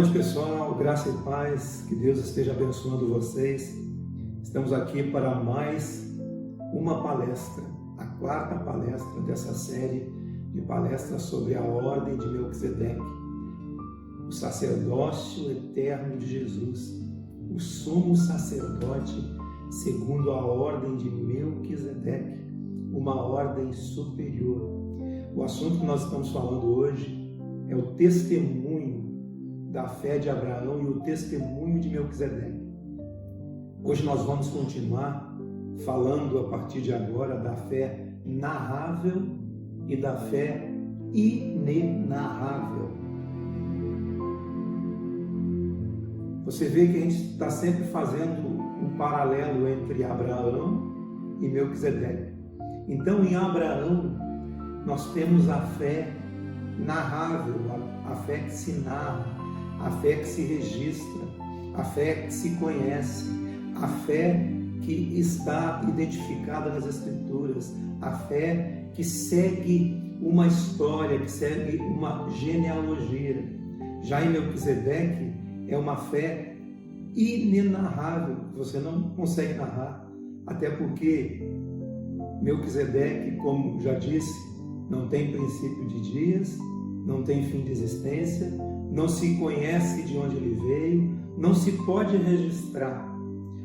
Boa noite, pessoal, graça e paz, que Deus esteja abençoando vocês. Estamos aqui para mais uma palestra, a quarta palestra dessa série de palestras sobre a ordem de Melquisedeque, o sacerdócio eterno de Jesus, o sumo sacerdote segundo a ordem de Melquisedeque, uma ordem superior. O assunto que nós estamos falando hoje é o testemunho da fé de Abraão e o testemunho de Melquisedeque. Hoje nós vamos continuar falando a partir de agora da fé narrável e da fé inenarrável. Você vê que a gente está sempre fazendo um paralelo entre Abraão e Melquisedeque. Então, em Abraão, nós temos a fé narrável, a fé que se narra, a fé que se registra, a fé que se conhece, a fé que está identificada nas Escrituras, a fé que segue uma história, que segue uma genealogia. Já em Melquisedeque é uma fé inenarrável, que você não consegue narrar, até porque Melquisedeque, como já disse, não tem princípio de dias, não tem fim de existência, não se conhece de onde ele veio, não se pode registrar.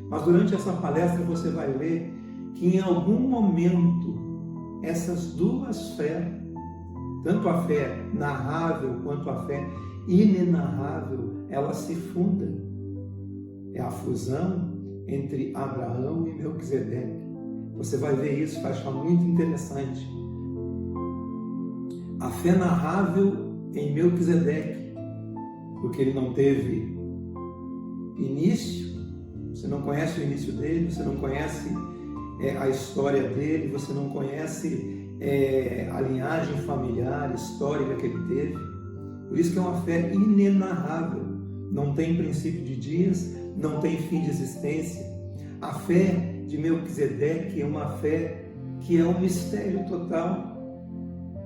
Mas durante essa palestra você vai ver que em algum momento essas duas fés, tanto a fé narrável quanto a fé inenarrável, elas se fundem. É a fusão entre Abraão e Melquisedeque. Você vai ver isso, vai achar muito interessante. A fé narrável em Melquisedeque, porque ele não teve início, você não conhece o início dele, você não conhece a história dele, você não conhece a linhagem familiar, histórica que ele teve. Por isso que é uma fé inenarrável, não tem princípio de dias, não tem fim de existência. A fé de Melquisedeque é uma fé que é um mistério total,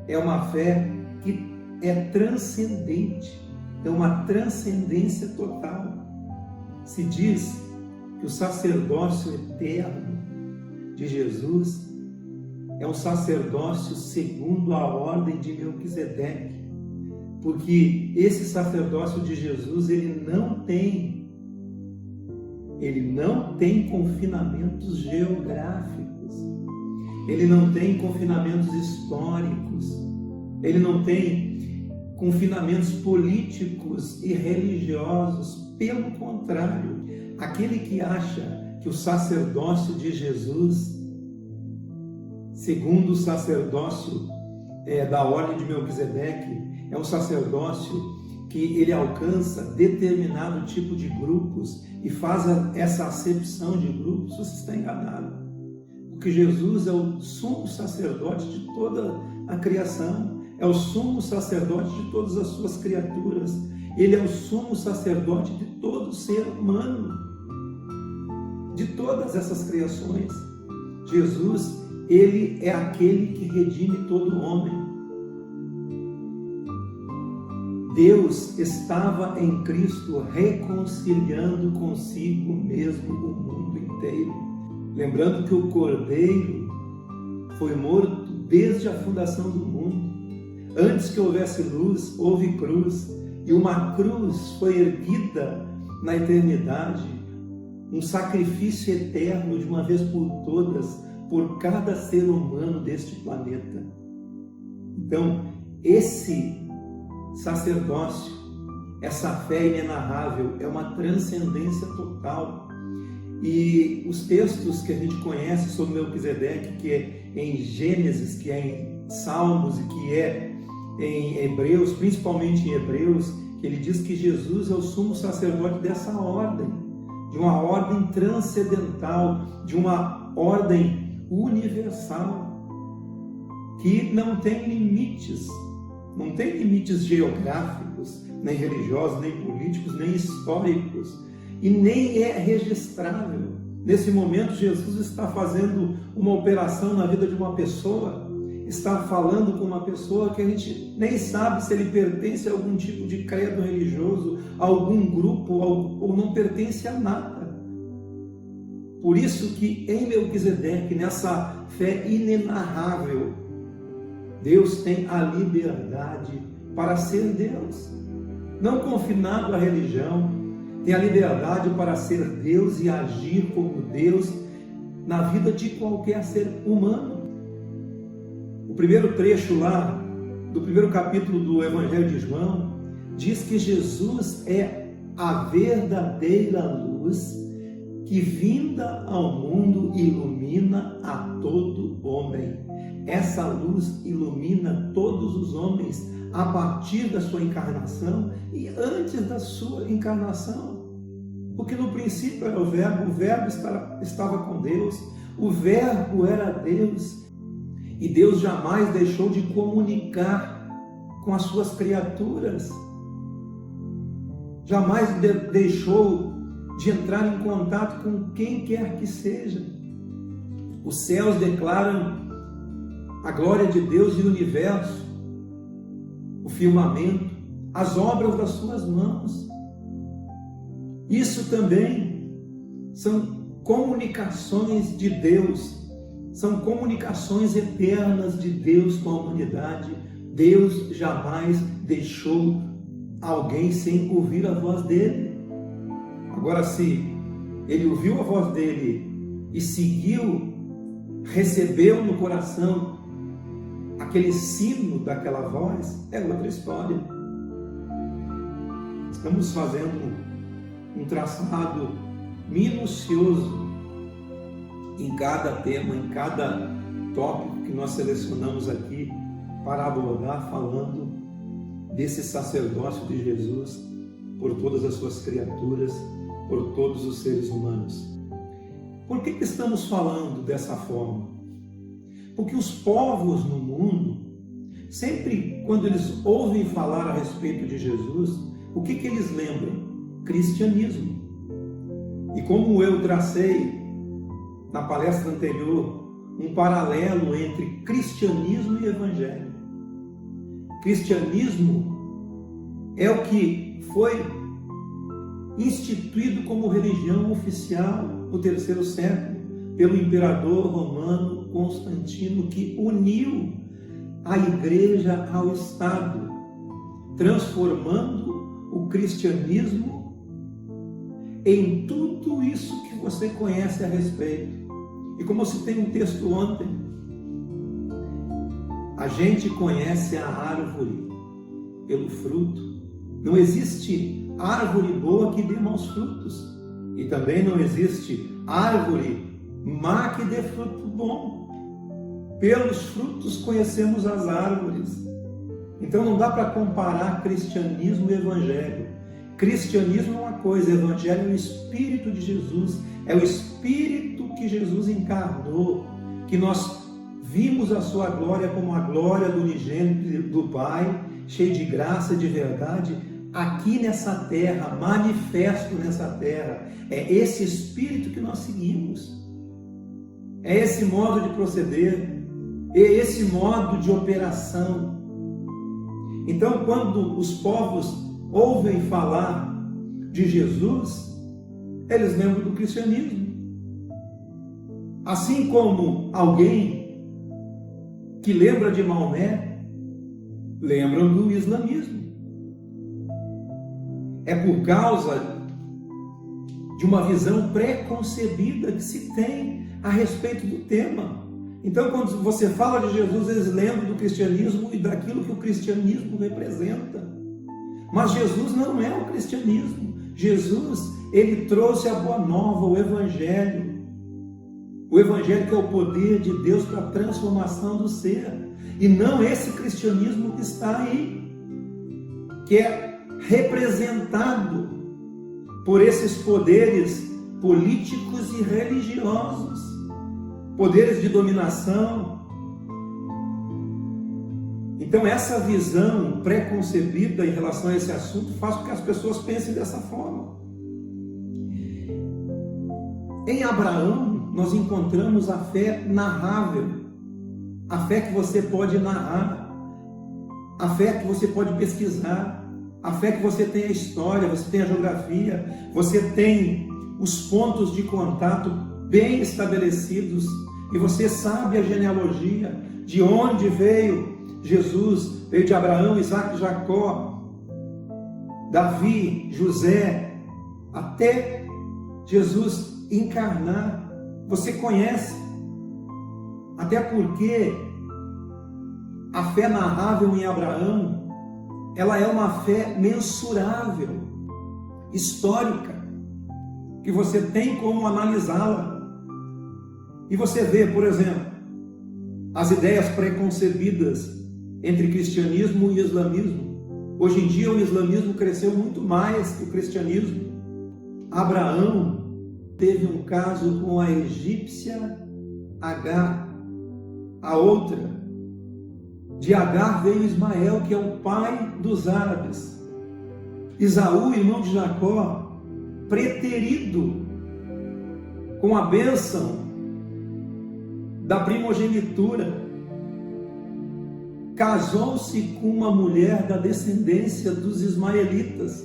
é uma fé que é transcendente, é uma transcendência total. Se diz que o sacerdócio eterno de Jesus é um sacerdócio segundo a ordem de Melquisedeque, porque esse sacerdócio de Jesus ele não tem confinamentos geográficos, ele não tem confinamentos históricos, ele não tem confinamentos políticos e religiosos. Pelo contrário, aquele que acha que o sacerdócio de Jesus, segundo o sacerdócio da ordem de Melquisedeque, é um sacerdócio que ele alcança determinado tipo de grupos e faz essa acepção de grupos, você está enganado. Porque Jesus é o sumo sacerdote de toda a criação, é o sumo sacerdote de todas as suas criaturas, ele é o sumo sacerdote de todo ser humano, de todas essas criações. Jesus, ele é aquele que redime todo homem. Deus estava em Cristo reconciliando consigo mesmo o mundo inteiro. Lembrando que o Cordeiro foi morto desde a fundação do mundo. Antes que houvesse luz, houve cruz. E uma cruz foi erguida na eternidade, um sacrifício eterno de uma vez por todas, por cada ser humano deste planeta. Então, esse sacerdócio, essa fé inenarrável, é uma transcendência total. E os textos que a gente conhece sobre Melquisedeque, que é em Gênesis, que é em Salmos e que é em Hebreus, principalmente em Hebreus, que ele diz que Jesus é o sumo sacerdote dessa ordem, de uma ordem transcendental, de uma ordem universal, que não tem limites geográficos, nem religiosos, nem políticos, nem históricos, e nem é registrável. Nesse momento, Jesus está fazendo uma operação na vida de uma pessoa. está falando com uma pessoa que a gente nem sabe se ele pertence a algum tipo de credo religioso, a algum grupo, ou não pertence a nada. Por isso que em Melquisedeque, nessa fé inenarrável, Deus tem a liberdade para ser Deus. Não confinado à religião, tem a liberdade para ser Deus e agir como Deus na vida de qualquer ser humano. O primeiro trecho lá, do primeiro capítulo do Evangelho de João, diz que Jesus é a verdadeira luz que, vinda ao mundo, ilumina a todo homem. Essa luz ilumina todos os homens a partir da sua encarnação e antes da sua encarnação. Porque no princípio era o Verbo estava com Deus, o Verbo era Deus, e Deus jamais deixou de comunicar com as suas criaturas, jamais deixou de entrar em contato com quem quer que seja. Os céus declaram a glória de Deus e o universo, o firmamento, as obras das suas mãos. Isso também são comunicações de Deus, são comunicações eternas de Deus com a humanidade. Deus jamais deixou alguém sem ouvir a voz dele. Agora, se ele ouviu a voz dele e seguiu, recebeu no coração aquele sino daquela voz, é outra história. Estamos fazendo um traçado minucioso em cada tema, em cada tópico que nós selecionamos aqui para abordar, falando desse sacerdócio de Jesus por todas as suas criaturas, por todos os seres humanos. Por que estamos falando dessa forma? Porque os povos no mundo, sempre quando eles ouvem falar a respeito de Jesus, o que eles lembram? Cristianismo. E como eu tracei na palestra anterior um paralelo entre cristianismo e evangelho. Cristianismo é o que foi instituído como religião oficial no terceiro século pelo imperador romano Constantino, que uniu a igreja ao Estado, transformando o cristianismo em tudo isso que você conhece a respeito. E como eu citei um texto ontem, a gente conhece a árvore pelo fruto. Não existe árvore boa que dê maus frutos. E também não existe árvore má que dê fruto bom. Pelos frutos conhecemos as árvores. Então não dá para comparar cristianismo e evangelho. Cristianismo é uma coisa, evangelho é o Espírito de Jesus, é o Espírito que Jesus encarnou, que nós vimos a sua glória como a glória do unigênito do Pai, cheio de graça e de verdade, aqui nessa terra, manifesto nessa terra. É esse Espírito que nós seguimos, é esse modo de proceder, é esse modo de operação. Então, quando os povos ouvem falar de Jesus, eles lembram do cristianismo. Assim como alguém que lembra de Maomé, lembram do islamismo. É por causa de uma visão pré-concebida que se tem a respeito do tema. Então, quando você fala de Jesus, eles lembram do cristianismo e daquilo que o cristianismo representa. Mas Jesus não é o cristianismo. Jesus, ele trouxe a boa nova, o evangelho. O evangelho que é o poder de Deus para a transformação do ser. E não esse cristianismo que está aí, que é representado por esses poderes políticos e religiosos, poderes de dominação. Então essa visão pré-concebida em relação a esse assunto faz com que as pessoas pensem dessa forma. Em Abraão nós encontramos a fé narrável, a fé que você pode narrar, a fé que você pode pesquisar, a fé que você tem a história, você tem a geografia, você tem os pontos de contato bem estabelecidos e você sabe a genealogia, de onde veio Jesus, veio de Abraão, Isaac, Jacó, Davi, José, até Jesus encarnar. Você conhece, até porque a fé narrável em Abraão, ela é uma fé mensurável, histórica, que você tem como analisá-la. E você vê, por exemplo, as ideias preconcebidas entre cristianismo e islamismo. Hoje em dia o islamismo cresceu muito mais que o cristianismo. Abraão teve um caso com a egípcia Agar, a outra. De Agar veio Ismael, que é o pai dos árabes. Esaú, irmão de Jacó, preterido com a bênção da primogenitura, casou-se com uma mulher da descendência dos ismaelitas.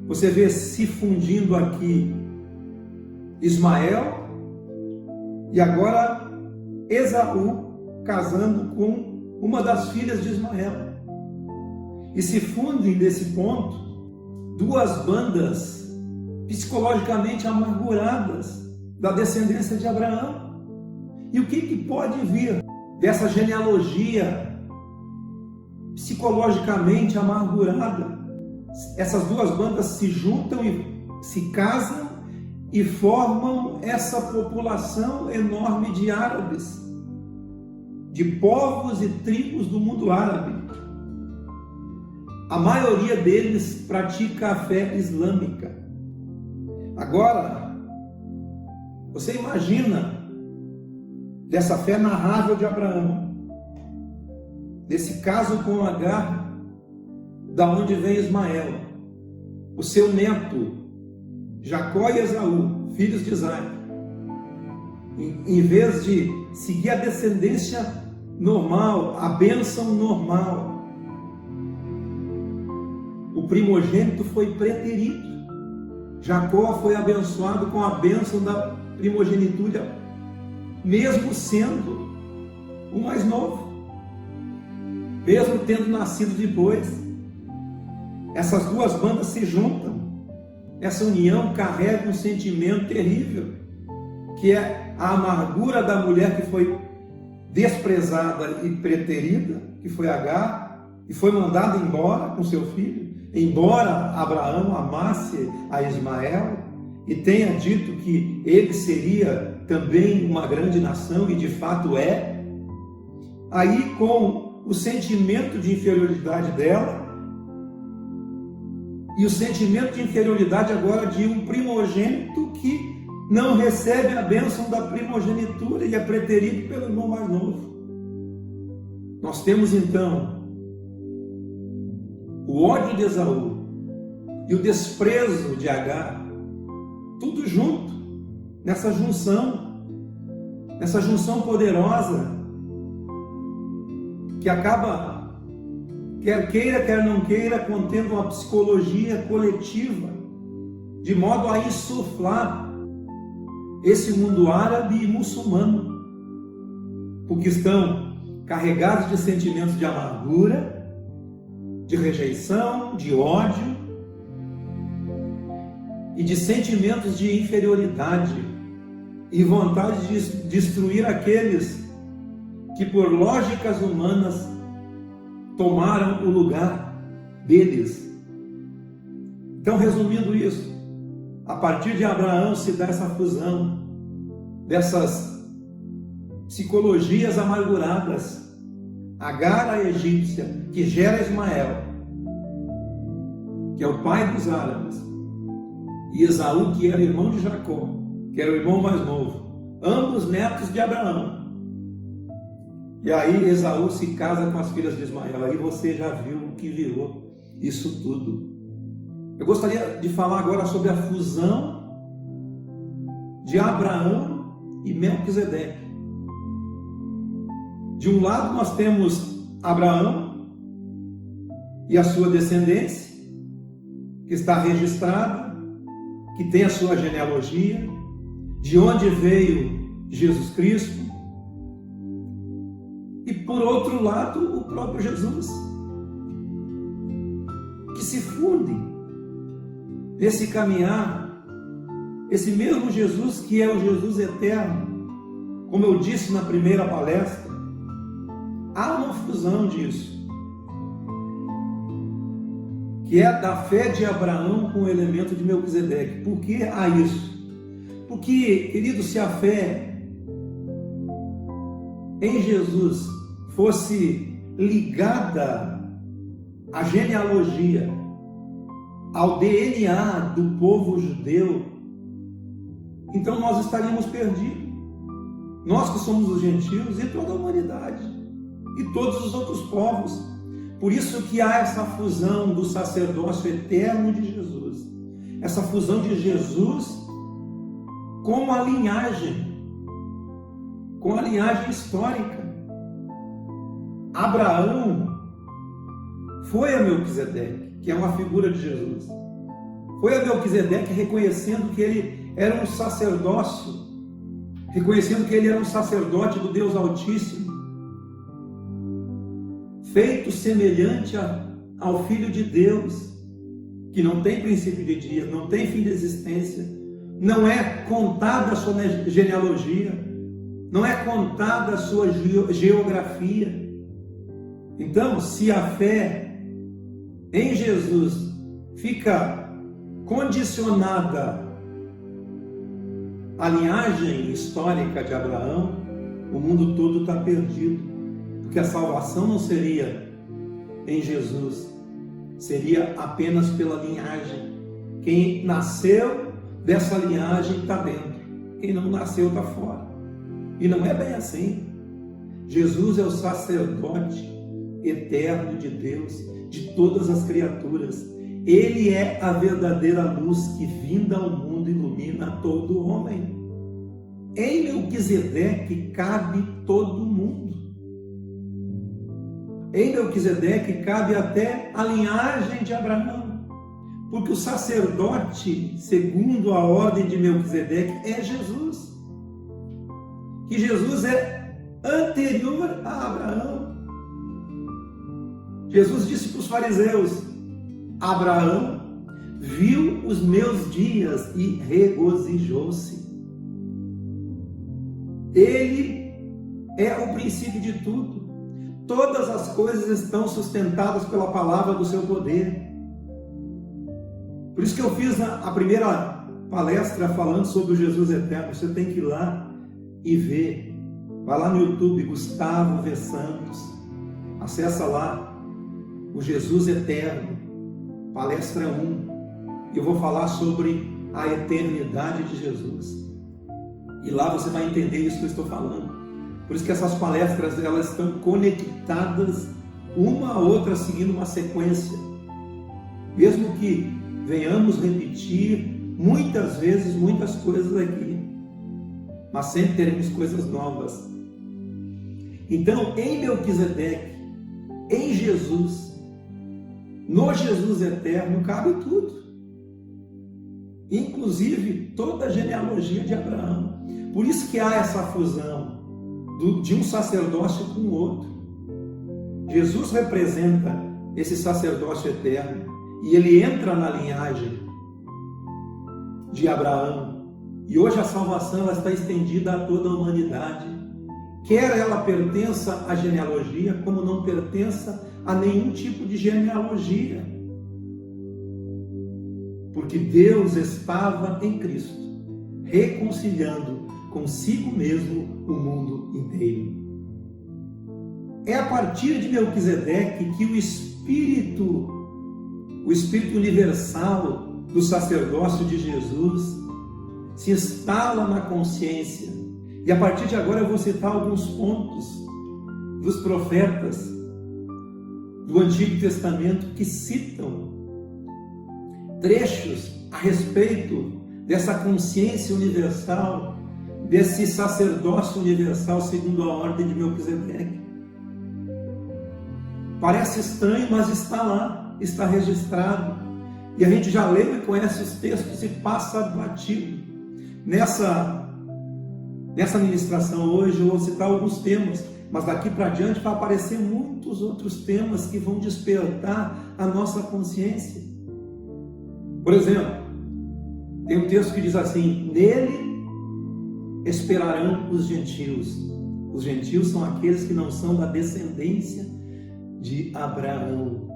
Você vê se fundindo aqui Ismael e agora Esaú casando com uma das filhas de Ismael. E se fundem nesse ponto duas bandas psicologicamente amarguradas da descendência de Abraão. E o que pode vir dessa genealogia psicologicamente amargurada? Essas duas bandas se juntam e se casam e formam essa população enorme de árabes, de povos e tribos do mundo árabe. A maioria deles pratica a fé islâmica. Agora, você imagina dessa fé narrável de Abraão, desse caso com Agar, da onde vem Ismael, o seu neto, Jacó e Esaú, filhos de Isaac. Em vez de seguir a descendência normal, a bênção normal, o primogênito foi preterido. Jacó foi abençoado com a bênção da primogenitura, mesmo sendo o mais novo, mesmo tendo nascido depois. Essas duas bandas se juntam. Essa união carrega um sentimento terrível, que é a amargura da mulher que foi desprezada e preterida, que foi Agar, e foi mandada embora com seu filho, embora Abraão amasse a Ismael e tenha dito que ele seria também uma grande nação, e de fato é. Aí, com o sentimento de inferioridade dela, e o sentimento de inferioridade agora de um primogênito que não recebe a bênção da primogenitura e é preterido pelo irmão mais novo. Nós temos então o ódio de Esaú e o desprezo de Agar, tudo junto, nessa junção poderosa, que acaba, quer queira, quer não queira, contendo uma psicologia coletiva, de modo a insuflar esse mundo árabe e muçulmano, porque estão carregados de sentimentos de amargura, de rejeição, de ódio e de sentimentos de inferioridade e vontade de destruir aqueles que por lógicas humanas tomaram o lugar deles. Então, resumindo isso, a partir de Abraão se dá essa fusão dessas psicologias amarguradas. Agar, a egípcia, que gera Ismael, que é o pai dos árabes, e Esaú, que era irmão de Jacó, que era o irmão mais novo, ambos netos de Abraão. E aí Esaú se casa com as filhas de Ismael. Aí você já viu o que virou isso tudo. Eu gostaria de falar agora sobre a fusão de Abraão e Melquisedeque. De um lado nós temos Abraão e a sua descendência, que está registrada, que tem a sua genealogia, de onde veio Jesus Cristo. E por outro lado, o próprio Jesus, que se funde nesse caminhar, esse mesmo Jesus que é o Jesus eterno. Como eu disse na primeira palestra, há uma fusão disso, que é da fé de Abraão com o elemento de Melquisedeque. Por que há isso? Porque, querido, se a fé em Jesus fosse ligada à genealogia, ao DNA do povo judeu, então nós estaríamos perdidos. Nós que somos os gentios e toda a humanidade e todos os outros povos. Por isso que há essa fusão do sacerdócio eterno de Jesus, essa fusão de Jesus com a linhagem histórica. Abraão foi a Melquisedeque, que é uma figura de Jesus. Foi a Melquisedeque reconhecendo que ele era um sacerdócio, reconhecendo que ele era um sacerdote do Deus Altíssimo, feito semelhante ao Filho de Deus, que não tem princípio de dias, não tem fim de existência, não é contada a sua genealogia, não é contada a sua geografia. Então, se a fé em Jesus fica condicionada à linhagem histórica de Abraão, o mundo todo está perdido. Porque a salvação não seria em Jesus, seria apenas pela linhagem. Quem nasceu dessa linhagem está dentro, quem não nasceu está fora. E não é bem assim. Jesus é o sacerdote eterno de Deus, de todas as criaturas. Ele é a verdadeira luz que, vinda ao mundo, ilumina todo homem. Em Melquisedeque cabe todo mundo. Em Melquisedeque cabe até a linhagem de Abraão, porque o sacerdote, segundo a ordem de Melquisedeque, é Jesus. Que Jesus é anterior a Abraão. Jesus disse para os fariseus: Abraão viu os meus dias e regozijou-se. Ele é o princípio de tudo. Todas as coisas estão sustentadas pela palavra do seu poder. Por isso que eu fiz a primeira palestra falando sobre o Jesus eterno. Você tem que ir lá e ver. Vai lá no YouTube, Gustavo V. Santos. Acessa lá o Jesus eterno, palestra 1. Eu vou falar sobre a eternidade de Jesus. E lá você vai entender isso que eu estou falando. Por isso que essas palestras, elas estão conectadas uma a outra, seguindo uma sequência. Mesmo que venhamos repetir muitas vezes muitas coisas aqui, mas sempre teremos coisas novas. Então, em Melquisedeque, em Jesus, no Jesus eterno, cabe tudo. Inclusive toda a genealogia de Abraão. Por isso que há essa fusão de um sacerdócio com o outro. Jesus representa esse sacerdócio eterno e ele entra na linhagem de Abraão. E hoje a salvação ela está estendida a toda a humanidade. Quer ela pertença à genealogia, como não pertença a nenhum tipo de genealogia. Porque Deus estava em Cristo, reconciliando consigo mesmo o mundo inteiro. É a partir de Melquisedeque que o Espírito universal do sacerdócio de Jesus se instala na consciência. E a partir de agora eu vou citar alguns pontos dos profetas do Antigo Testamento que citam trechos a respeito dessa consciência universal, desse sacerdócio universal segundo a ordem de Melquisedeque. Parece estranho, mas está lá, está registrado. E a gente já leu e conhece os textos e passa batido. Nessa ministração hoje eu vou citar alguns temas, mas daqui para diante vai aparecer muitos outros temas que vão despertar a nossa consciência. Por exemplo, tem um texto que diz assim: nele esperarão os gentios. Os gentios são aqueles que não são da descendência de Abraão.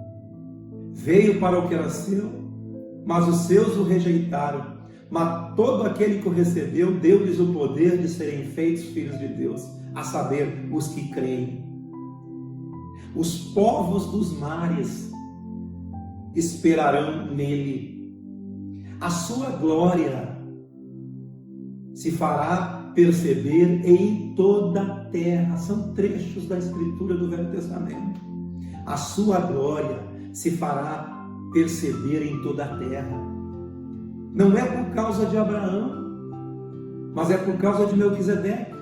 Veio para o que era seu, mas os seus o rejeitaram. Mas todo aquele que o recebeu, deu-lhes o poder de serem feitos filhos de Deus, a saber, os que creem. Os povos dos mares esperarão nele. A sua glória se fará perceber em toda a terra. São trechos da Escritura do Velho Testamento. A sua glória se fará perceber em toda a terra. Não é por causa de Abraão, mas é por causa de Melquisedeque.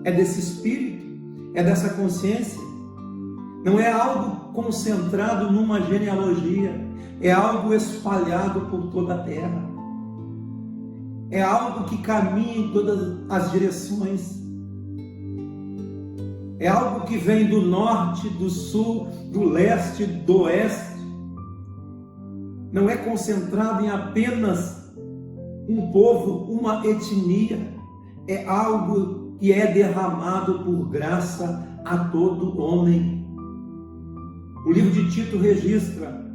É desse espírito, é dessa consciência. Não é algo concentrado numa genealogia, é algo espalhado por toda a terra. É algo que caminha em todas as direções. É algo que vem do norte, do sul, do leste, do oeste. Não é concentrado em apenas um povo, uma etnia. É algo que é derramado por graça a todo homem. O livro de Tito registra: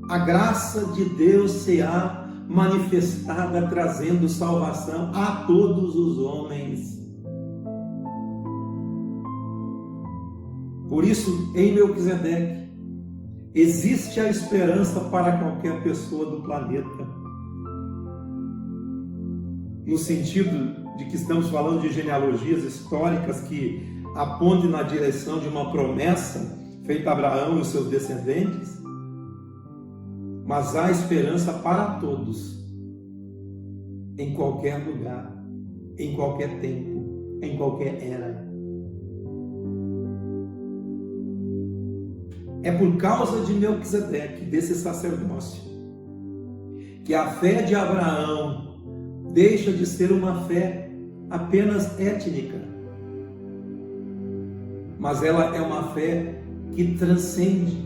a graça de Deus se há manifestada, trazendo salvação a todos os homens. Por isso, em Melquisedeque, existe a esperança para qualquer pessoa do planeta. No sentido de que estamos falando de genealogias históricas que apontem na direção de uma promessa feita a Abraão e os seus descendentes, mas há esperança para todos, em qualquer lugar, em qualquer tempo, em qualquer era. É por causa de Melquisedeque, desse sacerdócio, que a fé de Abraão deixa de ser uma fé apenas étnica, mas ela é uma fé que transcende.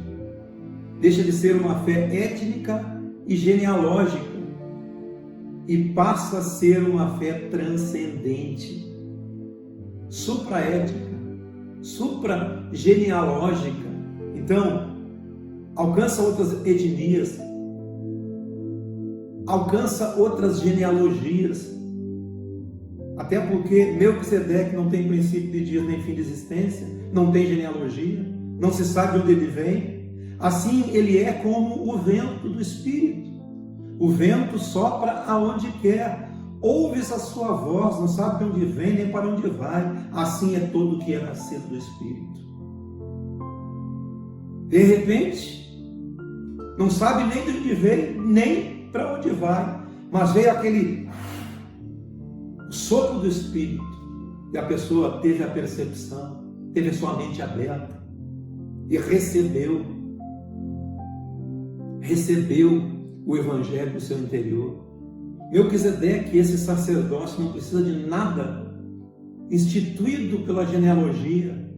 Deixa de ser uma fé étnica e genealógica e passa a ser uma fé transcendente, supraética, supragenealógica. Então, alcança outras etnias, alcança outras genealogias, até porque Melquisedeque não tem princípio de dias nem fim de existência, não tem genealogia, não se sabe onde ele vem. Assim, ele é como o vento do Espírito. O vento sopra aonde quer, ouves a sua voz, não sabe de onde vem nem para onde vai. Assim é todo que é nascido do Espírito. De repente, não sabe nem de onde veio, nem para onde vai, mas veio aquele sopro do Espírito e a pessoa teve a percepção, teve a sua mente aberta e recebeu o Evangelho no seu interior. Melquisedeque, esse sacerdócio, não precisa de nada instituído pela genealogia,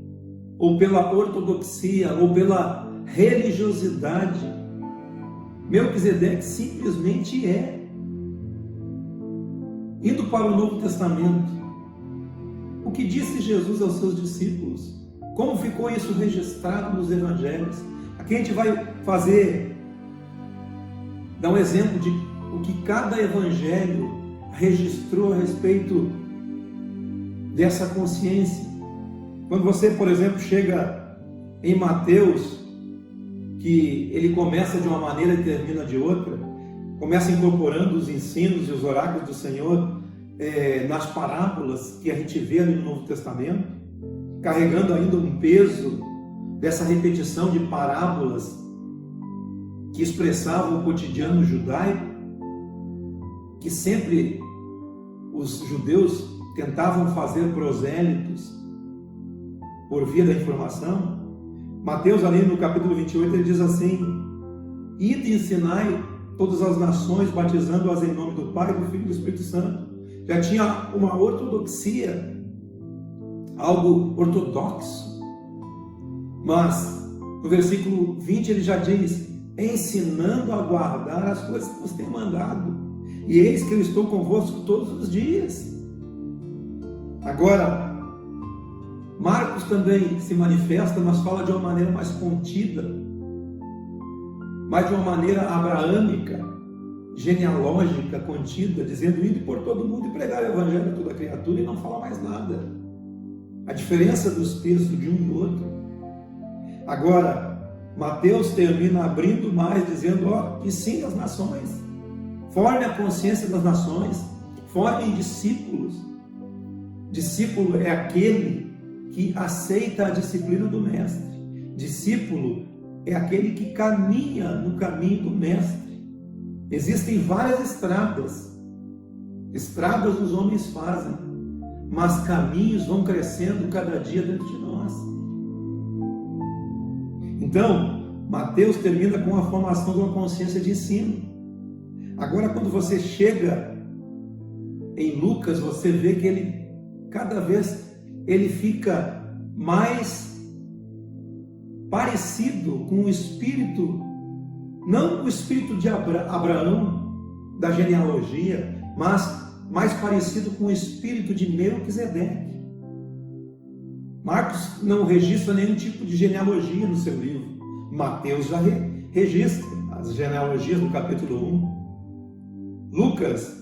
ou pela ortodoxia, ou pela religiosidade. Melquisedeque simplesmente é. Indo para o Novo Testamento, o que disse Jesus aos seus discípulos? Como ficou isso registrado nos Evangelhos? Aqui a gente vai dar um exemplo de o que cada Evangelho registrou a respeito dessa consciência. Quando você, por exemplo, chega em Mateus, que ele começa de uma maneira e termina de outra, começa incorporando os ensinos e os oráculos do Senhor nas parábolas que a gente vê ali no Novo Testamento, carregando ainda um peso dessa repetição de parábolas que expressavam o cotidiano judaico, que sempre os judeus tentavam fazer prosélitos por via da informação. Mateus, ali no capítulo 28, ele diz assim: ide e ensinai todas as nações, batizando-as em nome do Pai, do Filho e do Espírito Santo. Já tinha uma ortodoxia, algo ortodoxo. Mas no versículo 20 ele já diz: ensinando a guardar as coisas que vos tenho mandado, e eis que eu estou convosco todos os dias. Agora, Marcos também se manifesta, mas fala de uma maneira mais contida, mas de uma maneira abraâmica, genealógica, contida, dizendo: ide por todo mundo e pregar o evangelho a toda criatura, e não fala mais nada. A diferença dos textos de um e outro. Agora, Mateus termina abrindo mais, dizendo: ensine as nações, forme a consciência das nações, formem discípulos. Discípulo é aquele que aceita a disciplina do mestre. Discípulo é aquele que caminha no caminho do mestre. Existem várias estradas os homens fazem, mas caminhos vão crescendo cada dia dentro de nós. Então, Mateus termina com a formação de uma consciência de ensino. Agora, quando você chega em Lucas, você vê que cada vez ele fica mais parecido com o espírito, não o espírito de Abraão, da genealogia, mas mais parecido com o espírito de Melquisedeque. Marcos não registra nenhum tipo de genealogia no seu livro. Mateus já registra as genealogias no capítulo 1. Lucas,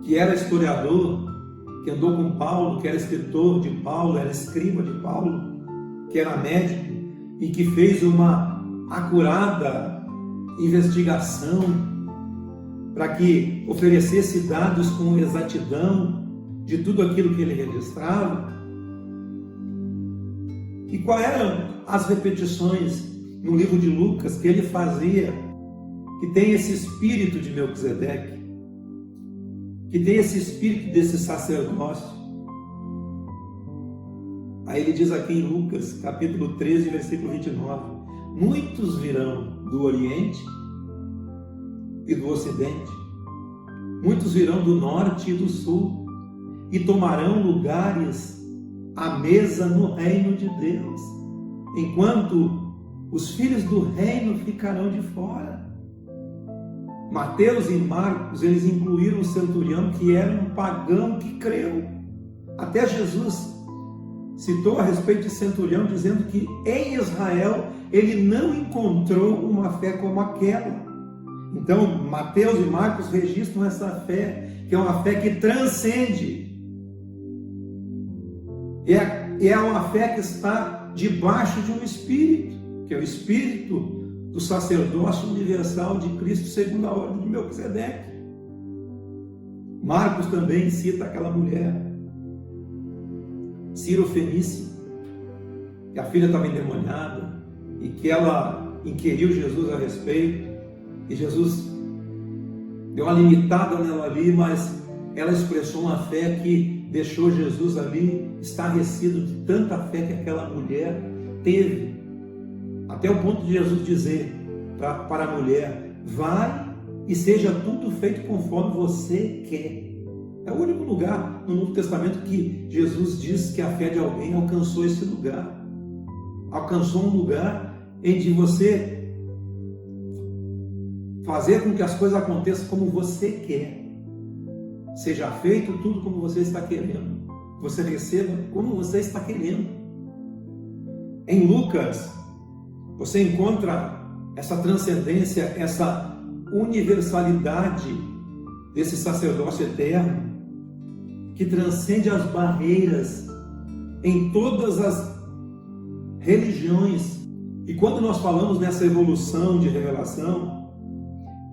que era historiador, que andou com Paulo, que era escritor de Paulo, era escriba de Paulo, que era médico e que fez uma acurada investigação para que oferecesse dados com exatidão de tudo aquilo que ele registrava. E quais eram as repetições no livro de Lucas que ele fazia, que tem esse espírito de Melquisedeque, que tem esse espírito desse sacerdócio? Aí ele diz aqui em Lucas, capítulo 13, versículo 29, muitos virão do Oriente e do Ocidente, muitos virão do Norte e do Sul, e tomarão lugares à mesa no reino de Deus, enquanto os filhos do reino ficarão de fora. Mateus e Marcos, eles incluíram o centurião, que era um pagão que creu. Até Jesus citou a respeito de centurião, dizendo que em Israel ele não encontrou uma fé como aquela. Então, Mateus e Marcos registram essa fé, que é uma fé que transcende. É uma fé que está debaixo de um espírito, que é o espírito do sacerdócio universal de Cristo segundo a ordem de Melquisedeque. Marcos também cita aquela mulher, Cirofenícia, que a filha estava endemoniada e que ela inquiriu Jesus a respeito, e Jesus deu uma limitada nela ali, mas ela expressou uma fé que deixou Jesus ali estarrecido de tanta fé que aquela mulher teve, até o ponto de Jesus dizer para a mulher: vai e seja tudo feito conforme você quer. É o único lugar no Novo Testamento que Jesus diz que a fé de alguém alcançou esse lugar. Alcançou um lugar em que você fazer com que as coisas aconteçam como você quer. Seja feito tudo como você está querendo. Você receba como você está querendo. Em Lucas, você encontra essa transcendência, essa universalidade desse sacerdócio eterno, que transcende as barreiras em todas as religiões. E quando nós falamos nessa evolução de revelação,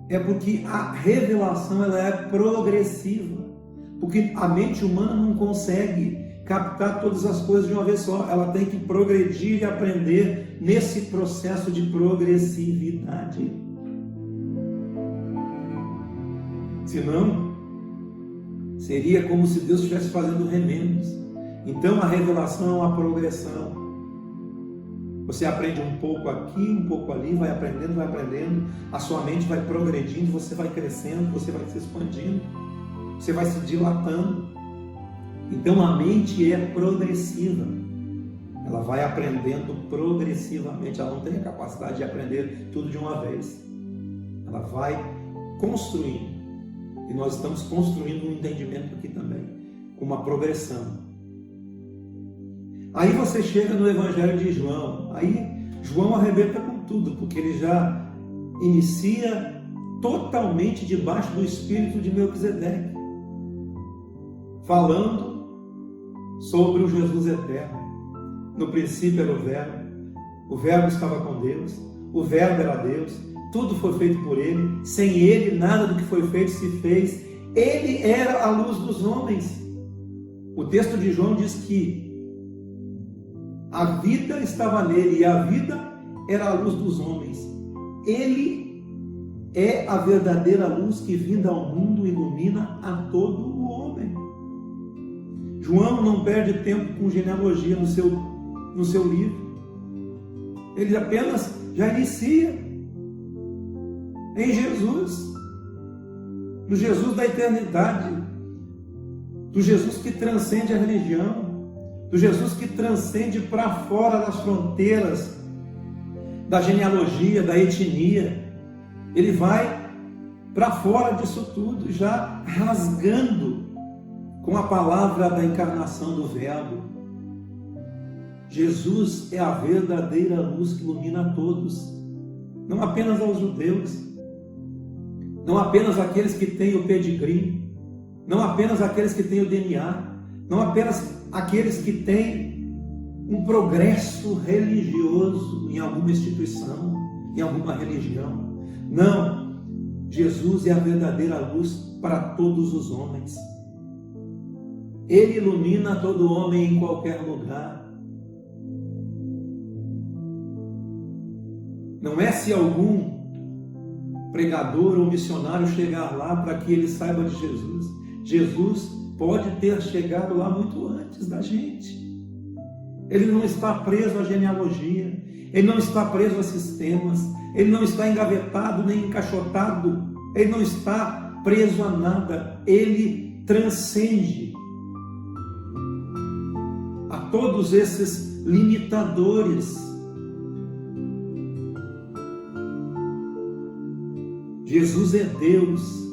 é porque a revelação ela é progressiva, porque a mente humana não consegue captar todas as coisas de uma vez só, ela tem que progredir e aprender nesse processo de progressividade. Senão, seria como se Deus estivesse fazendo remendos. Então a revelação é uma progressão. Você aprende um pouco aqui, um pouco ali, vai aprendendo, a sua mente vai progredindo, você vai crescendo, você vai se expandindo, você vai se dilatando. Então a mente é progressiva, ela vai aprendendo progressivamente, ela não tem a capacidade de aprender tudo de uma vez, ela vai construindo, e nós estamos construindo um entendimento aqui também, com uma progressão. Aí você chega no Evangelho de João, aí João arrebenta com tudo, porque ele já inicia totalmente debaixo do espírito de Melquisedeque, falando sobre o Jesus eterno. No princípio era o Verbo estava com Deus, o Verbo era Deus, tudo foi feito por ele, sem ele nada do que foi feito se fez, ele era a luz dos homens. O texto de João diz que a vida estava nele e a vida era a luz dos homens. Ele é a verdadeira luz que, vinda ao mundo, ilumina a todo o homem. João não perde tempo com genealogia no seu livro. Ele apenas já inicia em Jesus, no Jesus da eternidade, do Jesus que transcende a religião, do Jesus que transcende para fora das fronteiras da genealogia, da etnia. Ele vai para fora disso tudo, já rasgando com a palavra da encarnação do Verbo. Jesus é a verdadeira luz que ilumina a todos, não apenas aos judeus, não apenas aqueles que têm o pedigree, não apenas aqueles que têm o DNA, não apenas aqueles que têm um progresso religioso em alguma instituição, em alguma religião. Não, Jesus é a verdadeira luz para todos os homens. Ele ilumina todo homem em qualquer lugar. Não é se algum pregador ou missionário chegar lá para que ele saiba de Jesus. Jesus pode ter chegado lá muito antes da gente. Ele não está preso à genealogia, ele não está preso a sistemas, ele não está engavetado nem encaixotado, ele não está preso a nada, ele transcende a todos esses limitadores. Jesus é Deus,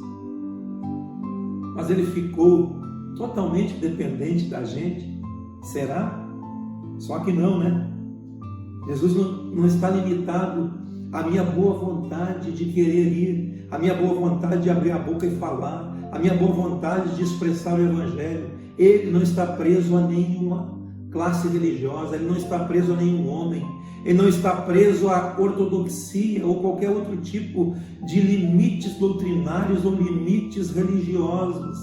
mas ele ficou totalmente dependente da gente. Será? Só que não, né? Jesus não está limitado à minha boa vontade de querer ir, à minha boa vontade de abrir a boca e falar, à minha boa vontade de expressar o Evangelho. Ele não está preso a nenhuma classe religiosa, ele não está preso a nenhum homem, ele não está preso à ortodoxia ou qualquer outro tipo de limites doutrinários ou limites religiosos.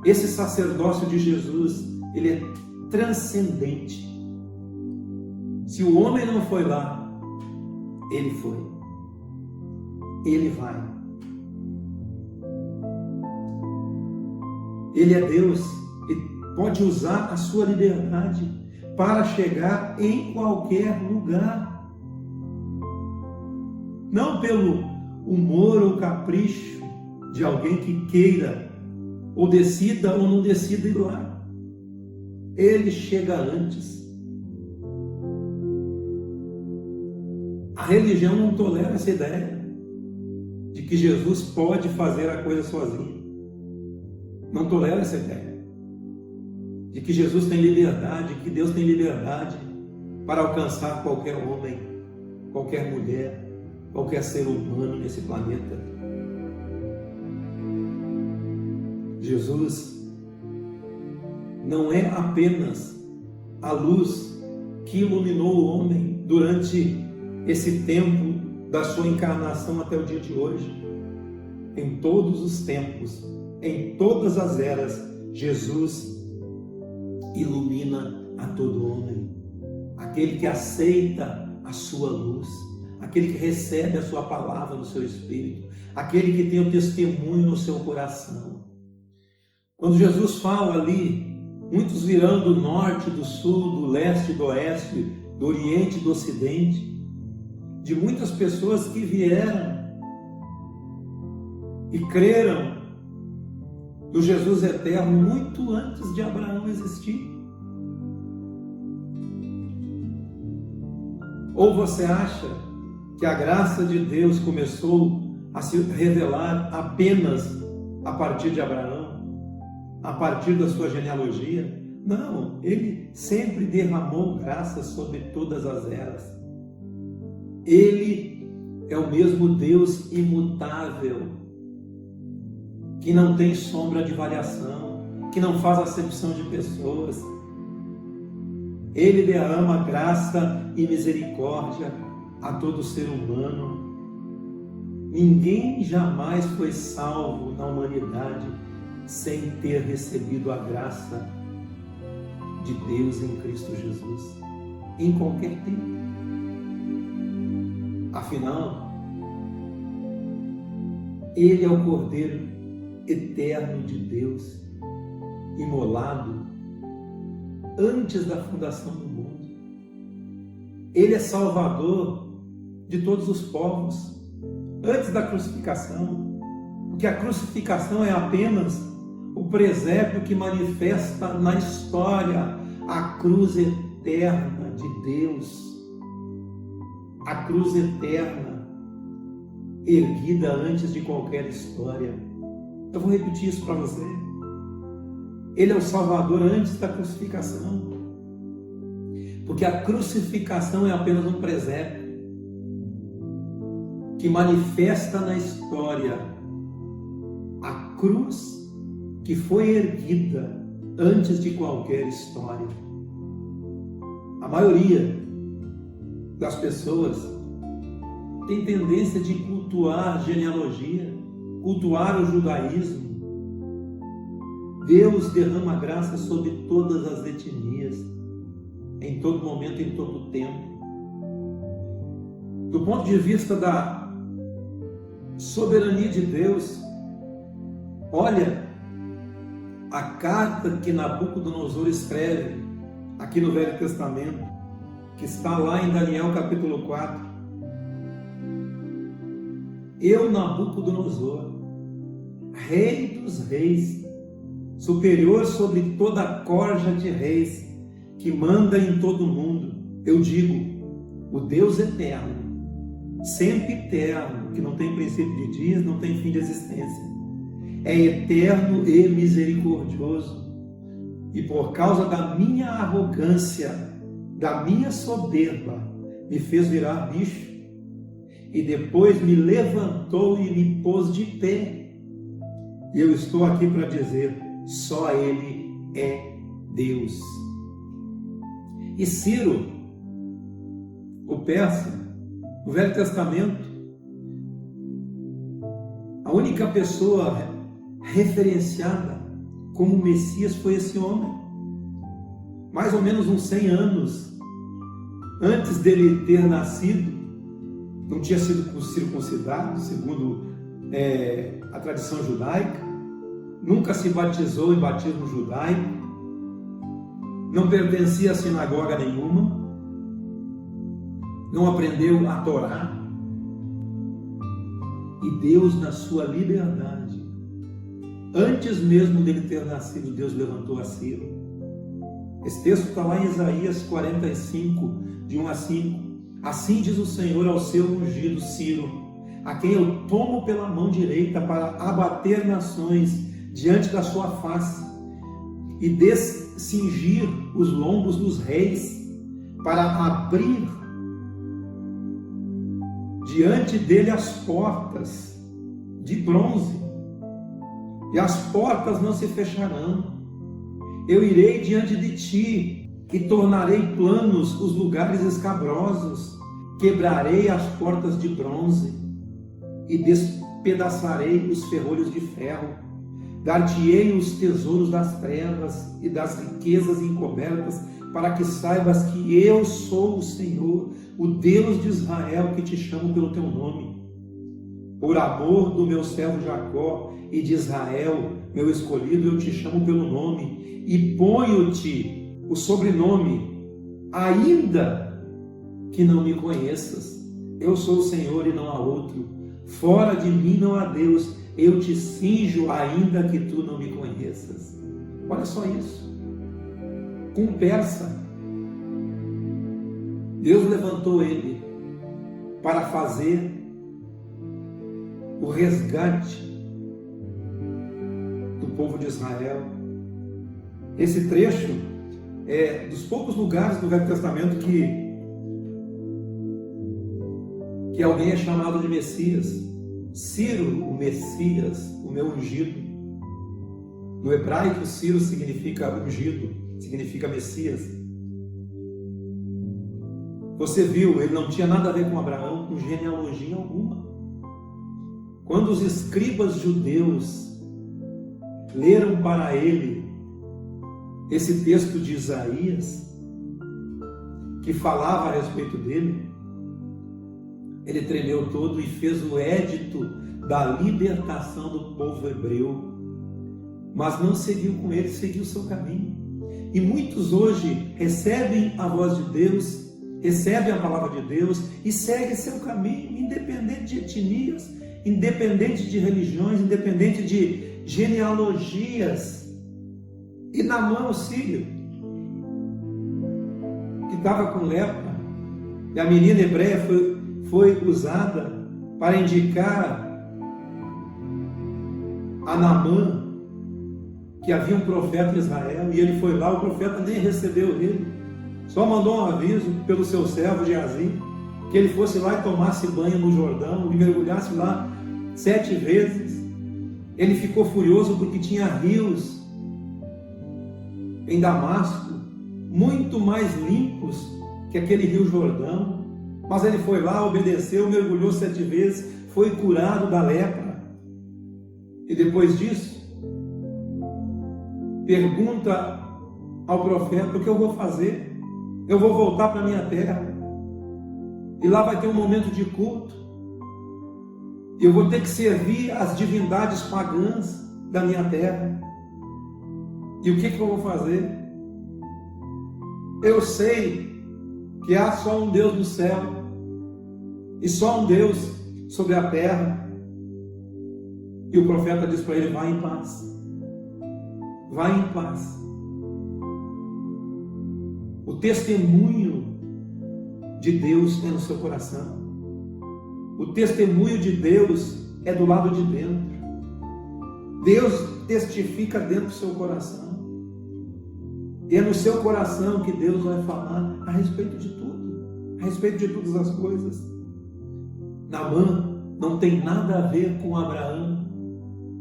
Esse sacerdócio de Jesus, ele é transcendente. Se o homem não foi lá, ele foi. Ele vai. Ele é Deus e pode usar a sua liberdade para chegar em qualquer lugar. Não pelo humor ou capricho de alguém que queira, ou decida ou não decida ir lá. Ele chega antes. A religião não tolera essa ideia de que Jesus pode fazer a coisa sozinho. Não tolera essa ideia de que Jesus tem liberdade, que Deus tem liberdade para alcançar qualquer homem, qualquer mulher, qualquer ser humano nesse planeta. Jesus não é apenas a luz que iluminou o homem durante esse tempo da sua encarnação até o dia de hoje. Em todos os tempos, em todas as eras, Jesus ilumina a todo homem. Aquele que aceita a sua luz, aquele que recebe a sua palavra no seu espírito, aquele que tem o testemunho no seu coração. Quando Jesus fala ali, muitos virão do norte, do sul, do leste, do oeste, do oriente, do ocidente, de muitas pessoas que vieram e creram no Jesus eterno muito antes de Abraão existir. Ou você acha que a graça de Deus começou a se revelar apenas a partir de Abraão, a partir da sua genealogia? Não, ele sempre derramou graça sobre todas as eras. Ele é o mesmo Deus imutável, que não tem sombra de variação, que não faz acepção de pessoas. Ele derrama graça e misericórdia a todo ser humano. Ninguém jamais foi salvo na humanidade sem ter recebido a graça de Deus em Cristo Jesus, em qualquer tempo. Afinal, Ele é o Cordeiro eterno de Deus, imolado antes da fundação do mundo. Ele é Salvador de todos os povos, antes da crucificação, porque a crucificação é apenas o presépio que manifesta na história a cruz eterna de Deus, a cruz eterna erguida antes de qualquer história. Eu vou repetir isso para você. Ele é o Salvador antes da crucificação, porque a crucificação é apenas um presépio que manifesta na história a cruz que foi erguida antes de qualquer história. A maioria das pessoas tem tendência de cultuar a genealogia, cultuar o judaísmo. Deus derrama graça sobre todas as etnias, em todo momento, em todo tempo. Do ponto de vista da soberania de Deus, olha a carta que Nabucodonosor escreve aqui no Velho Testamento, que está lá em Daniel capítulo 4. Eu, Nabucodonosor, rei dos reis, superior sobre toda a corja de reis, que manda em todo o mundo, eu digo, o Deus eterno, sempre eterno, que não tem princípio de dias, não tem fim de existência, é eterno e misericordioso, e por causa da minha arrogância, da minha soberba, me fez virar bicho, e depois me levantou e me pôs de pé. E eu estou aqui para dizer, só Ele é Deus. E Ciro, o persa, no Velho Testamento, a única pessoa referenciada como Messias foi esse homem. Mais ou menos uns 100 anos antes dele ter nascido, não tinha sido circuncidado, segundo a tradição judaica, nunca se batizou em batismo judaico, não pertencia a sinagoga nenhuma, não aprendeu a Torá, e Deus, na sua liberdade, antes mesmo dele ter nascido, Deus levantou a Ciro. Esse texto está lá em Isaías 45, de 1 a 5. Assim diz o Senhor ao seu ungido Ciro, a quem eu tomo pela mão direita para abater nações diante da sua face e descingir os lombos dos reis, para abrir diante dele as portas de bronze, e as portas não se fecharão. Eu irei diante de ti e tornarei planos os lugares escabrosos, quebrarei as portas de bronze e despedaçarei os ferrolhos de ferro, dar-te-ei os tesouros das trevas e das riquezas encobertas, para que saibas que eu sou o Senhor, o Deus de Israel, que te chamo pelo teu nome. Por amor do meu servo Jacó e de Israel, meu escolhido, eu te chamo pelo nome e ponho-te o sobrenome, ainda que não me conheças. Eu sou o Senhor e não há outro. Fora de mim não há Deus. Eu te cinjo, ainda que tu não me conheças. Olha só isso. Com um persa, Deus levantou ele para fazer o resgate do povo de Israel. Esse trecho é dos poucos lugares do Velho Testamento que alguém é chamado de Messias. Ciro, o Messias, o meu ungido. No hebraico, Ciro significa ungido, significa Messias. Você viu, ele não tinha nada a ver com Abraão, com genealogia alguma. Quando os escribas judeus leram para ele esse texto de Isaías, que falava a respeito dele, ele tremeu todo e fez o édito da libertação do povo hebreu, mas não seguiu com ele, seguiu o seu caminho. E muitos hoje recebem a voz de Deus, recebem a palavra de Deus e seguem seu caminho, independente de etnias, independente de religiões, independente de genealogias. E Naamã, o sírio, que estava com lepra, e a menina hebreia foi usada para indicar a Naamã que havia um profeta em Israel, e ele foi lá, o profeta nem recebeu ele, só mandou um aviso pelo seu servo Geazi, que ele fosse lá e tomasse banho no Jordão, e mergulhasse lá 7 vezes. Ele ficou furioso porque tinha rios em Damasco, muito mais limpos que aquele rio Jordão, mas ele foi lá, obedeceu, mergulhou 7 vezes, foi curado da lepra. E depois disso, pergunta ao profeta: o que eu vou fazer? Eu vou voltar para a minha terra, e lá vai ter um momento de culto, e eu vou ter que servir as divindades pagãs da minha terra. E o que eu vou fazer? Eu sei que há só um Deus no céu e só um Deus sobre a terra. E o profeta diz para ele: vai em paz, vai em paz. O testemunho de Deus é no seu coração. O testemunho de Deus é do lado de dentro. Deus testifica dentro do seu coração. E é no seu coração que Deus vai falar a respeito de tudo, a respeito de todas as coisas. Naamã não tem nada a ver com Abraão,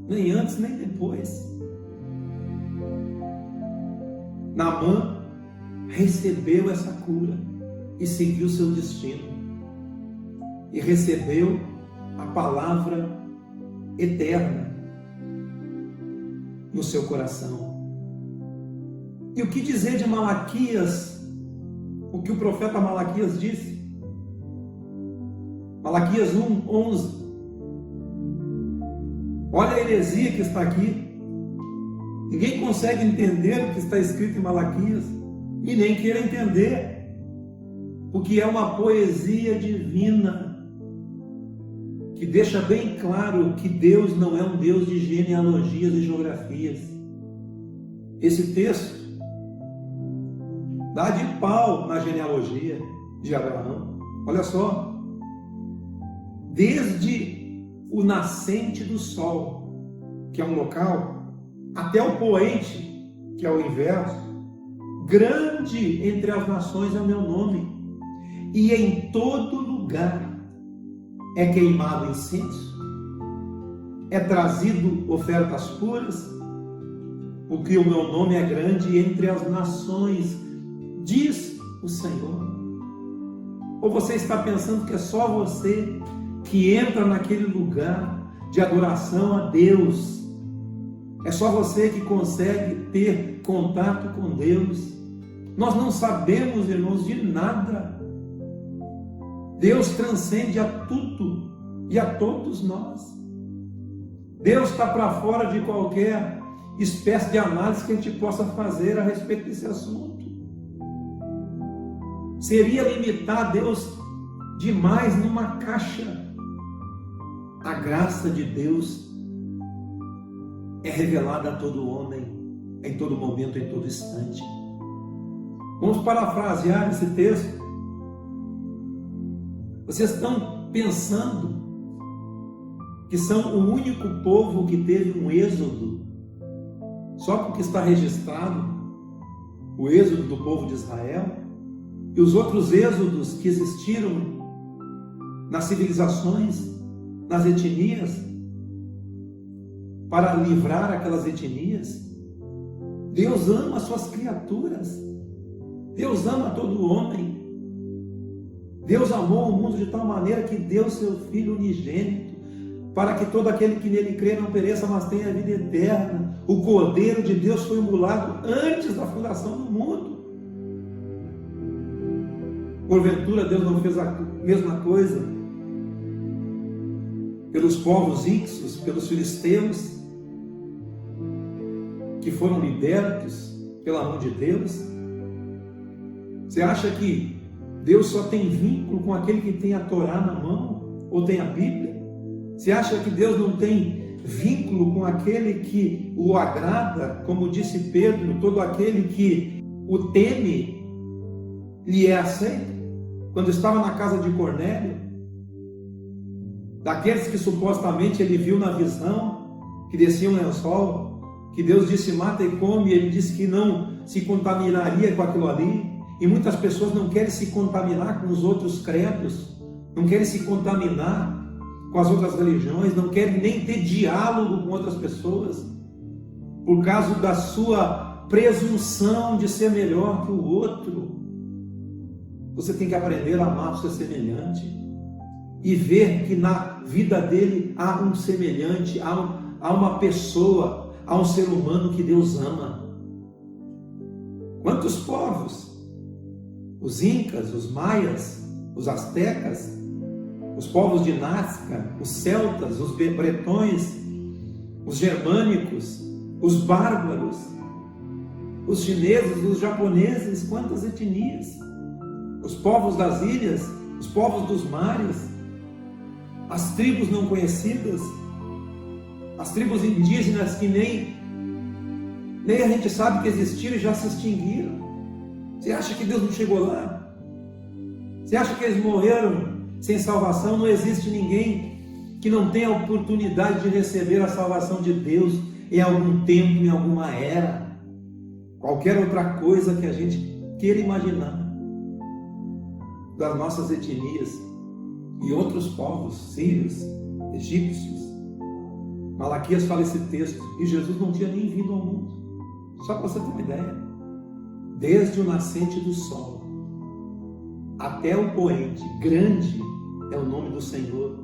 nem antes nem depois. Naamã recebeu essa cura e seguiu seu destino. E recebeu a palavra eterna no seu coração. E o que dizer de Malaquias? O que o profeta Malaquias disse? Malaquias 1:11. Olha a heresia que está aqui. Ninguém consegue entender o que está escrito em Malaquias, e nem queira entender, porque é uma poesia divina que deixa bem claro que Deus não é um Deus de genealogias e geografias. Esse texto dá de pau na genealogia de Abraão. Olha só, desde o nascente do sol, que é um local, até o poente, que é o inverso, grande entre as nações é o meu nome, e em todo lugar é queimado incenso, é trazido ofertas puras, porque o meu nome é grande entre as nações, diz o Senhor. Ou você está pensando que é só você que entra naquele lugar de adoração a Deus? É só você que consegue ter contato com Deus? Nós não sabemos, irmãos, de nada. Deus transcende a tudo. e a todos nós. Deus está para fora de qualquer espécie de análise que a gente possa fazer a respeito desse assunto. Seria limitar Deus demais numa caixa. A graça de Deus é revelada a todo homem, em todo momento, em todo instante. Vamos parafrasear esse texto. Vocês estão pensando que são o único povo que teve um êxodo, só porque está registrado o êxodo do povo de Israel, e os outros êxodos que existiram nas civilizações, nas etnias, para livrar aquelas etnias? Deus ama as suas criaturas, Deus ama todo homem. Deus amou o mundo de tal maneira que deu seu Filho unigênito, para que todo aquele que nele crê não pereça, mas tenha a vida eterna. O Cordeiro de Deus foi imolado antes da fundação do mundo. Porventura Deus não fez a mesma coisa pelos povos ixos, pelos filisteus, que foram libertos pela mão de Deus? Você acha que Deus só tem vínculo com aquele que tem a Torá na mão, ou tem a Bíblia? Você acha que Deus não tem vínculo com aquele que o agrada, como disse Pedro, todo aquele que o teme, lhe é aceito? Quando estava na casa de Cornélio, daqueles que supostamente ele viu na visão, que descia um lençol, que Deus disse mata e come, e ele disse que não se contaminaria com aquilo ali. E muitas pessoas não querem se contaminar com os outros credos, não querem se contaminar com as outras religiões, não querem nem ter diálogo com outras pessoas, por causa da sua presunção de ser melhor que o outro. Você tem que aprender a amar o seu semelhante e ver que na vida dele há um semelhante, há uma pessoa, há um ser humano que Deus ama. Quantos povos? Os incas, os maias, os astecas, os povos de Nazca, os celtas, os bretões, os germânicos, os bárbaros, os chineses, os japoneses, quantas etnias, os povos das ilhas, os povos dos mares, as tribos não conhecidas, as tribos indígenas que nem a gente sabe que existiram e já se extinguiram. Você acha que Deus não chegou lá? Você acha que eles morreram sem salvação? Não existe ninguém que não tenha a oportunidade de receber a salvação de Deus em algum tempo, em alguma era. Qualquer outra coisa que a gente queira imaginar das nossas etnias e outros povos, sírios, egípcios. Malaquias fala esse texto, e Jesus não tinha nem vindo ao mundo. Só para você ter uma ideia. Desde o nascente do sol até o poente, grande é o nome do Senhor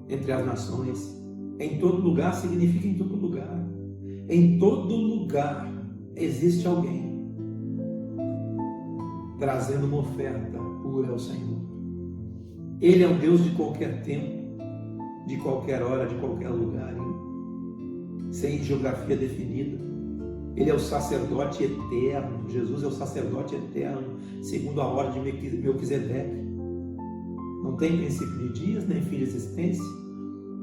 entre as nações. Em todo lugar significa em todo lugar. Em todo lugar existe alguém trazendo uma oferta pura ao Senhor. Ele é o Deus de qualquer tempo, de qualquer hora, de qualquer lugar, sem geografia definida. Ele é o sacerdote eterno. Jesus é o sacerdote eterno, segundo a ordem de Melquisedeque. Não tem princípio de dias, nem fim de existência.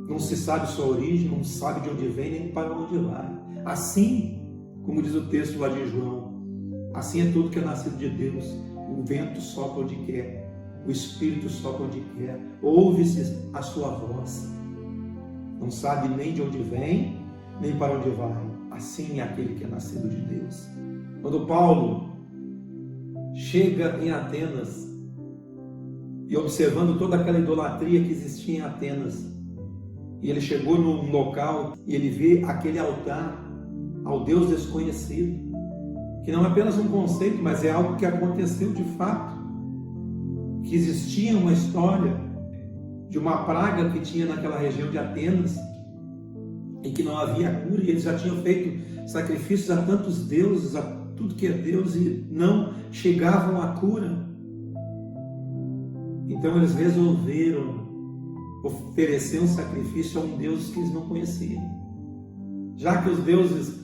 Não se sabe sua origem, não se sabe de onde vem, nem para onde vai. Assim, como diz o texto lá de João, assim é tudo que é nascido de Deus. O vento sopra onde quer, o Espírito sopra onde quer, ouve-se a sua voz. Não sabe nem de onde vem, nem para onde vai. Assim é aquele que é nascido de Deus. Quando Paulo chega em Atenas e observando toda aquela idolatria que existia em Atenas, e ele chegou num local e ele vê aquele altar ao Deus desconhecido, que não é apenas um conceito, mas é algo que aconteceu de fato, que existia uma história de uma praga que tinha naquela região de Atenas, em que não havia cura, e eles já tinham feito sacrifícios a tantos deuses, a tudo que é Deus, e não chegavam à cura. Então eles resolveram oferecer um sacrifício a um Deus que eles não conheciam. Já que os deuses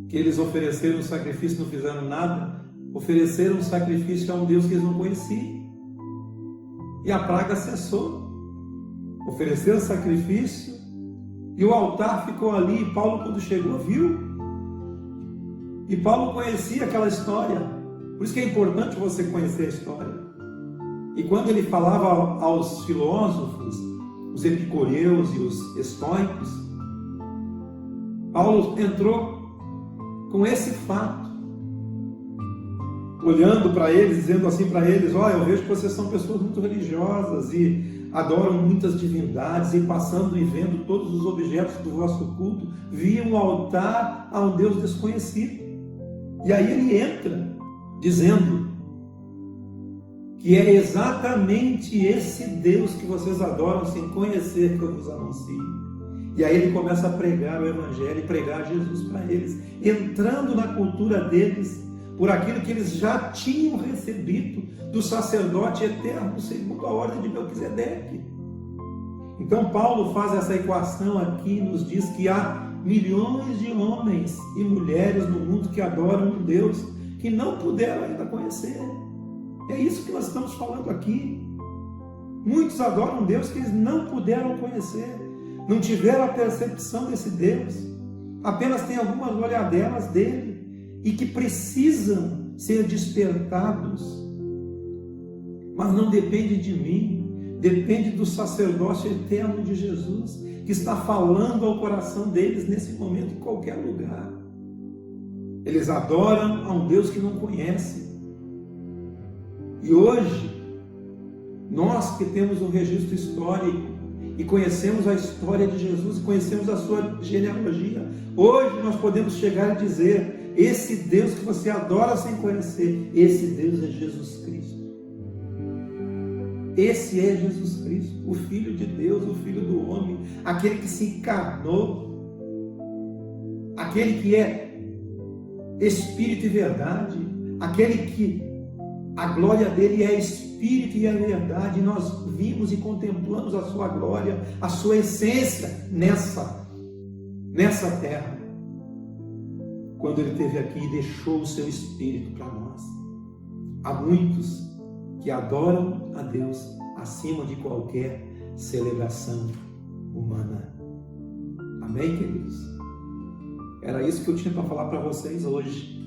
que eles ofereceram o sacrifício não fizeram nada, ofereceram um sacrifício a um Deus que eles não conheciam. E a praga cessou. Ofereceram sacrifício e o altar ficou ali. E Paulo, quando chegou, viu. E Paulo conhecia aquela história. Por isso que é importante você conhecer a história. E quando ele falava aos filósofos, os epicureus e os estoicos, Paulo entrou com esse fato, olhando para eles, dizendo assim para eles: olha, eu vejo que vocês são pessoas muito religiosas e adoram muitas divindades, e passando e vendo todos os objetos do vosso culto, viam um altar a um Deus desconhecido. E aí ele entra dizendo que é exatamente esse Deus que vocês adoram sem conhecer que eu vos anuncio. E aí ele começa a pregar o Evangelho e pregar Jesus para eles, entrando na cultura deles, por aquilo que eles já tinham recebido do sacerdote eterno, segundo a ordem de Melquisedeque. Então Paulo faz essa equação aqui e nos diz que há milhões de homens e mulheres no mundo que adoram um Deus que não puderam ainda conhecer. É isso que nós estamos falando aqui. Muitos adoram um Deus que eles não puderam conhecer, não tiveram a percepção desse Deus, apenas têm algumas olhadelas dele e que precisam ser despertados. Mas não depende de mim, depende do sacerdócio eterno de Jesus, que está falando ao coração deles nesse momento, em qualquer lugar. Eles adoram a um Deus que não conhecem. E hoje, nós que temos um registro histórico e conhecemos a história de Jesus, conhecemos a sua genealogia, hoje nós podemos chegar e dizer: esse Deus que você adora sem conhecer, esse Deus é Jesus Cristo. Esse é Jesus Cristo, o Filho de Deus, o Filho do homem, aquele que se encarnou, aquele que é Espírito e verdade, aquele que a glória dele é Espírito e é verdade. E nós vimos e contemplamos a sua glória, a sua essência nessa terra, quando ele esteve aqui e deixou o seu Espírito para nós. Há muitos que adoram a Deus acima de qualquer celebração humana. Amém, queridos? Era isso que eu tinha para falar para vocês hoje.